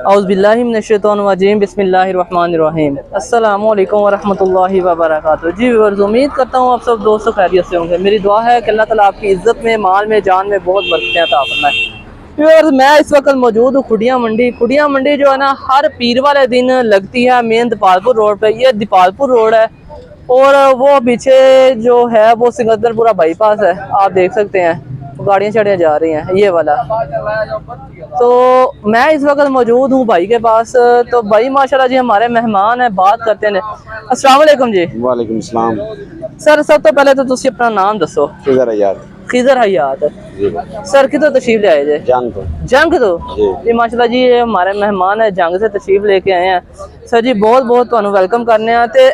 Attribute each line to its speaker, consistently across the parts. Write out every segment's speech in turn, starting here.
Speaker 1: औज़ुबिल्लाहि मिनश्शैतानिर्रजीम बिस्मिल्लाहिर्रहमानिर्रहीम अस्सलामु अलैकुम वरहमतुल्लाहि वबरकातुहू। जी व्यूअर्स, उम्मीद करता हूँ आप सब दोस्तों खैरियत से होंगे। मेरी दुआ है कि अल्लाह ताला आपकी इज़्ज़त में, माल में, जान में बहुत बरकतें अता फरमाए। व्यूअर्स, मैं इस वक्त मौजूद हूँ खुडिया मंडी। खुडिया मंडी जो है ना हर पीर वाले दिन लगती है मेन दीपालपुर रोड पे। ये दीपालपुर रोड है और वो पीछे जो है वो सिकंदरपुरा बाईपास है। आप देख सकते हैं गाड़ियाँ शाड़ियाँ जा रही हैं, ये वाला। तो मैं इस वक्त मौजूद हूँ भाई के पास। तो भाई माशाल्लाह जी हमारे मेहमान हैं, बात करते हैं। अस्सलाम वालेकुम जी।
Speaker 2: वालेकुम सलाम।
Speaker 1: सर सब तो पहले तो तुसी अपना नाम दसो।
Speaker 2: खिज़र हयात।
Speaker 1: खिज़र हयात सर कितों तशरीफ ले आए जे? जंग तो जी माशाल्लाह जी ये हमारे मेहमान है, जंग से तशरीफ लेके आए हैं। सर जी बहुत बहुत तुहानू वेलकम करने हैं। ते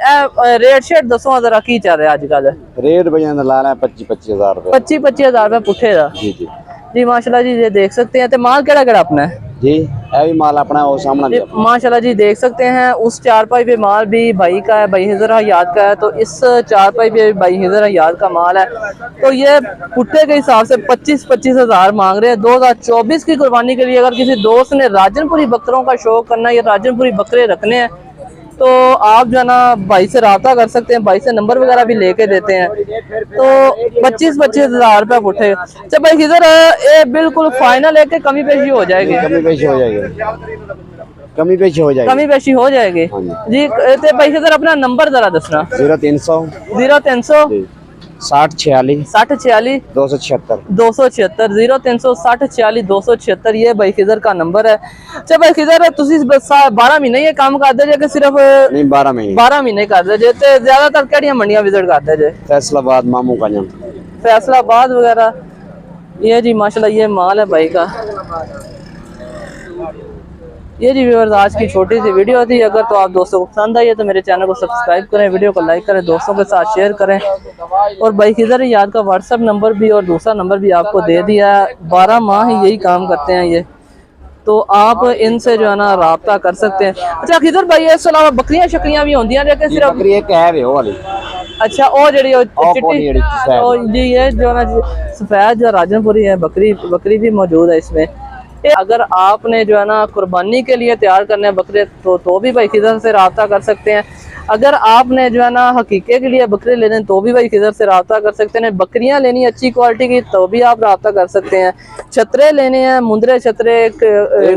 Speaker 1: रेट शेट दसो जरा की चल रहा है अजकल?
Speaker 2: रेट भैया ला रहे हैं 25-25 हज़ार रुपये।
Speaker 1: 25-25 हज़ार रुपये पुठे दा।
Speaker 2: जी जी
Speaker 1: जी माशाल्लाह जी ये देख सकते हैं। ते माल केड़ा केड़ा अपना है
Speaker 2: जी? है भी माल अपना वो सामने
Speaker 1: माशाल्लाह जी देख सकते हैं। उस चारपाई पे माल भी भाई का है, भाई खिज़र हयात का है। तो इस चारपाई पे भाई खिज़र हयात का माल है। तो ये पुट्टे के हिसाब से 25-25 हज़ार मांग रहे हैं 2024 की कुर्बानी के लिए। अगर किसी दोस्त ने राजनपुरी बकरों का शौक करना है या राजनपुरी बकरे रखने हैं तो आप जो है ना भाई से रब्ता कर सकते हैं। भाई से नंबर वगैरह भी लेके देते हैं। तो 25-25 हज़ार रुपये पुठे। अच्छा भाई खिज़र ये बिल्कुल फाइनल है कि कमी पेशी हो जाएगी?
Speaker 2: कमी पेशी हो जाएगी। कमी पेशी हो जाएगी।
Speaker 1: कमी पेशी हो जाएगी जी। ते भाई खिज़र अपना नंबर जरा दसना।
Speaker 2: 0300 60 46 276
Speaker 1: 0360 276 ये भाई खिज़र का नंबर है। अच्छा भाई खिज़र तुसी 12 महीने ये काम करते जे कि सिर्फ?
Speaker 2: नहीं
Speaker 1: 12 महीने करते जे। ते ज्यादातर केड़ियां मंडियां विजिट करते जे?
Speaker 2: फैसलाबाद, मामू का जन,
Speaker 1: फैसलाबाद वगैरह। ये जी माशाल्लाह ये माल है भाई का। ये जी व्यूअर्स आज की छोटी सी वीडियो थी। अगर तो आप दोस्तों को पसंद आई है तो मेरे चैनल को सब्सक्राइब करें, वीडियो को लाइक करें, दोस्तों के साथ शेयर करें। और भाई खिज़र हयात का व्हाट्सएप नंबर भी और दूसरा नंबर भी आपको दे दिया है। 12 माह ही यही काम करते हैं ये। तो आप इनसे जो है ना रब्ता कर सकते हैं। अच्छा खिज़र भाई इसके अलावा बकरियां शक्रियां भी होंगी लेकिन सिर्फ
Speaker 2: बकरी एक है वो वाली।
Speaker 1: अच्छा ओ जड़ी चिट्टी जी ये जो ना सफेद जो राजनपुरी है बकरी भी मौजूद है इसमें। अगर आपने जो है ना कुर्बानी के लिए तैयार करने हैं बकरे तो भी भाई खिज़र से रब्ता कर सकते हैं। अगर आपने जो है ना हकीके के लिए बकरे लेने तो भी भाई खिज़र से रब्ता कर सकते हैं। बकरियां लेनी अच्छी क्वालिटी की तो भी आप रब्ता कर सकते हैं। छतरे लेने हैं, मुंदरे छतरे जी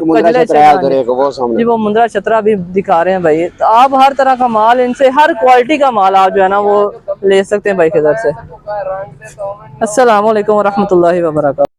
Speaker 1: वो मुंदरा छतरा भी दिखा रहे हैं भाई। तो आप हर तरह का माल इनसे, हर क्वालिटी का माल आप जो है ना वो ले सकते हैं भाई खिज़र से। अस्सलाम वालेकुम वरहमतुल्लाहि वबरकातुहू।